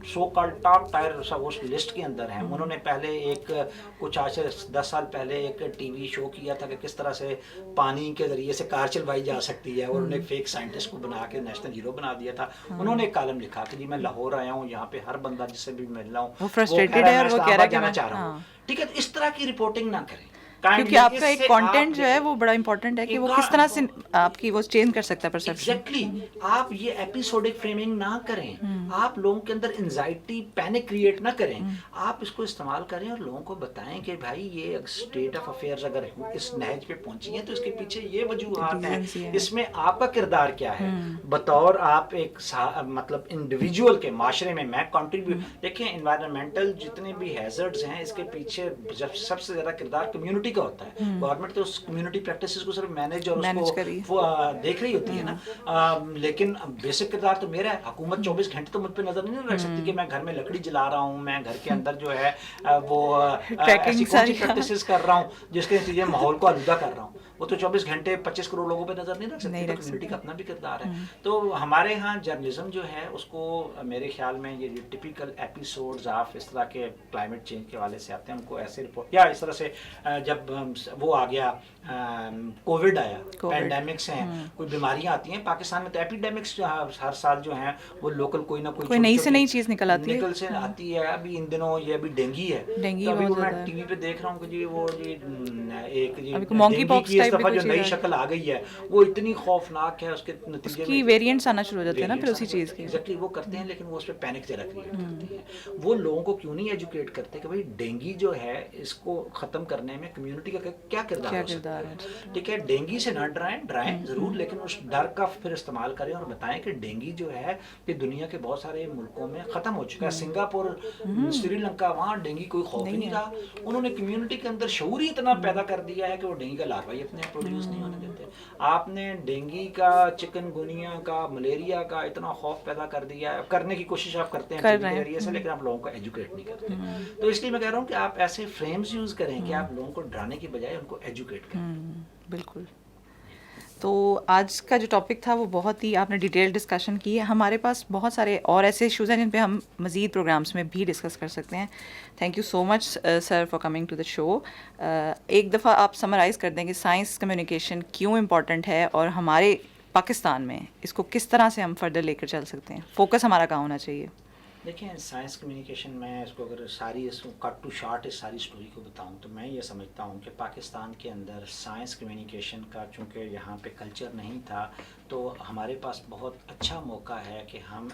سو کال ٹاپ ٹائر اس لسٹ کے اندر ہیں, انہوں نے پہلے ایک کچھ آج سے 10 سال پہلے ایک ٹی وی شو کیا تھا کہ کس طرح سے پانی کے ذریعے سے کار چلوائی جا سکتی ہے, اور انہوں نے ایک فیک سائنٹسٹ کو بنا کے نیشنل ہیرو بنا دیا تھا. انہوں نے ایک کالم لکھا کہ جی میں لاہور آیا ہوں, یہاں پہ ہر بندہ جس سے بھی مل رہا ہوں وہ فرسٹریٹڈ ہے اور وہ کہہ رہا ہے کہ میں چاہ رہا ہوں. ٹھیک ہے, اس طرح کی رپورٹنگ نہ کریں, کیونکہ آپ کا ایک کانٹینٹ جو ہے وہ بڑا امپورٹنٹ ہے کہ وہ کس طرح سے آپ کی وہ چینج کر سکتا ہے پرسیپشن. ایگزیکٹلی, آپ یہ ایپیسوڈک فریمنگ نہ کریں, آپ لوگوں کے اندر انزائٹی پینک کریٹ نہ کریں, آپ اس کو استعمال کریں اور لوگوں کو بتائیں کہ بھائی یہ اسٹیٹ آف افیئرز اگر اس نہج پہ پہنچی ہیں تو اس کے پیچھے یہ وجوہات ہیں, اس میں آپ کا کردار کیا ہے بطور آپ ایک مطلب انڈیویجول کے معاشرے میں کنٹریبیوٹ. دیکھیں انوائرمنٹل جتنے بھی ہیزرڈز ہیں اس کے پیچھے سب سے زیادہ کردار کمیونٹی کا ہوتا ہے. گورنمنٹ تو اس کمیونٹی پریکٹسز کو صرف مینیج اور اس کو دیکھ رہی ہوتی ہے نا, لیکن بیسک کردار تو میرا ہے. حکومت 24 گھنٹے تو مجھ پہ نظر نہیں رکھ سکتی کہ میں گھر میں لکڑی جلا رہا ہوں, میں گھر کے اندر جو ہے وہ ایسی کون سی پریکٹسز کر رہا ہوں جس کے نتیجے ماحول کو آلودہ کر رہا ہوں. وہ تو 24 گھنٹے 25 کروڑ لوگوں پہ نظر نہیں رکھ سکتی, تو کمیونٹی کا اپنا بھی کردار ہے. تو ہمارے ہاں جرنلزم جو ہے اس کو میرے خیال میں یہ ٹپیکل ایپیسوڈز آف اس طرح کے کلائمیٹ چینج کے حوالے سے آتے ہیں, ان کو ایسے رپورٹ, یا اس طرح سے جب وہ آ گیا کووڈ آیا, پینڈیمکس ہیں, کوئی بیماریاں آتی ہیں پاکستان میں, تو ایپیڈیمکس ہر سال جو ہیں وہ لوکل کوئی نہ کوئی نئی سے نئی چیز نکل آتی ہے. ابھی ان دنوں یہ ابھی ڈینگی ہے, تو ابھی میں ٹی وی پہ دیکھ رہا ہوں کہ جی وہ جی ایک ڈینگی کی اس دفعہ جو نئی شکل آ گئی ہے وہ اتنی خوفناک ہے, اس کے نتیجے میں ویریئنٹس آنا شروع ہو جاتے ہیں نا پھر اسی چیز کے. ایگزیکٹلی, وہ کرتے ہیں لیکن وہ اس پہ پینک ذرا کریٹ کرتے ہیں. وہ لوگوں کو کیوں نہیں ایجوکیٹ کرتے کہ بھائی ڈینگی جو ہے اس کو ختم کرنے میں کمیونٹی کا کیا کردار ہو سکتا ہے. ٹھیک ہے, ڈینگی سے نہ ڈرائیں ضرور, لیکن اس ڈر کا پھر استعمال کریں اور بتائیں کہ ڈینگی جو ہے یہ دنیا کے بہت سارے ملکوں میں ختم ہو چکا ہے. سنگاپور, سری لنکا, وہاں ڈینگی کوئی خوف ہی نہیں رہا. انہوں نے کمیونٹی کے اندر شعور ہی اتنا پیدا کر دیا ہے کہ وہ ڈینگی کا لاروا ہی اپنے پروڈیوس نہیں ہونے دیتے. آپ نے ڈینگی کا, چکن گونیا کا, ملیریا کا اتنا خوف پیدا کر دیا ہے, کرنے کی کوشش آپ کرتے ہیں ذریعے سے, لیکن آپ لوگوں کو ایجوکیٹ نہیں کرتے. تو اس لیے میں کہہ رہا ہوں کہ آپ ایسے فریمز یوز کریں کہ آپ لوگوں کو ڈرانے کی بجائے ان کو ایجوکیٹ کریں. بالکل. تو آج کا جو ٹاپک تھا وہ بہت ہی آپ نے ڈیٹیل ڈسکشن کی ہے. ہمارے پاس بہت سارے اور ایسے ایشوز ہیں جن پہ ہم مزید پروگرامس میں بھی ڈسکس کر سکتے ہیں. Thank you so much sir for coming to the show. ایک دفعہ آپ سمرائز کر دیں کہ سائنس کمیونیکیشن کیوں امپورٹنٹ ہے اور ہمارے پاکستان میں اس کو کس طرح سے ہم فردر لے کر چل سکتے ہیں, فوکس ہمارا کہاں ہونا چاہیے. دیکھیں سائنس کمیونیکیشن میں اس کو اگر ساری اس کو کٹ ٹو شارٹ اس ساری اسٹوری کو بتاؤں تو میں یہ سمجھتا ہوں کہ پاکستان کے اندر سائنس کمیونیکیشن کا چونکہ یہاں پہ کلچر نہیں تھا, تو ہمارے پاس بہت اچھا موقع ہے کہ ہم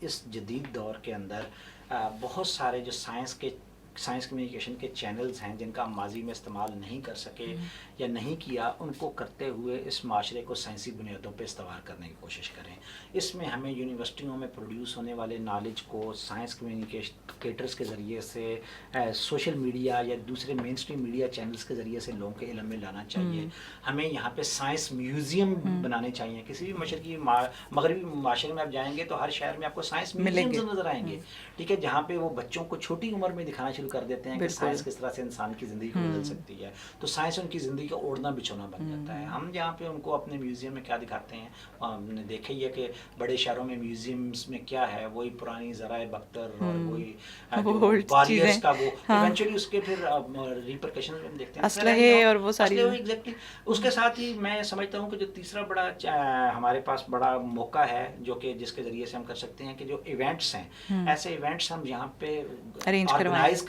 اس جدید دور کے اندر بہت سارے جو سائنس کمیونیکیشن کے چینلز ہیں جن کا ہم ماضی میں استعمال نہیں کر سکے یا نہیں کیا, ان کو کرتے ہوئے اس معاشرے کو سائنسی بنیادوں پہ استوار کرنے کی کوشش کریں. اس میں ہمیں یونیورسٹیوں میں پروڈیوس ہونے والے نالج کو سائنس کمیونیکیٹرز کے ذریعے سے, سوشل میڈیا یا دوسرے مین اسٹریم میڈیا چینلز کے ذریعے سے لوگوں کے علم میں لانا چاہیے. ہمیں یہاں پہ سائنس میوزیم بنانے چاہیے. کسی بھی مشرقی مغربی معاشرے میں آپ جائیں گے تو ہر شہر میں آپ کو سائنس میوزیم نظر آئیں گے. ٹھیک ہے, جہاں پہ وہ بچوں کو چھوٹی عمر میں دکھانا شروع کر دیتے ہیں کہ سائنس کس طرح سے انسان کی زندگی کو بدل سکتی ہے. تو سائنس ان کی زندگی کا اوڑھنا بچھونا بن جاتا ہے. ہم جہاں پہ ان کو اپنے میوزیم میں کیا دکھاتے ہیں, ہم نے دیکھا ہی ہے کہ بڑے شہروں میں میوزیمس میں کیا ہے, وہی پرانی ذرائع بختر اور وہی واریئرس کا وہ ایونچولی اس کے پھر ریپرکشنز ہم دیکھتے ہیں, اسلحے اور وہ ساری. ایگزیکٹلی. اس کے ساتھ ہی میں سمجھتا ہوں کہ جو تیسرا بڑا ہمارے پاس بڑا موقع ہے جو کہ جس کے ذریعے سے ہم کر سکتے ہیں کہ جو ایونٹس ہیں, ایسے ایونٹس ہم یہاں پہ آرگنائز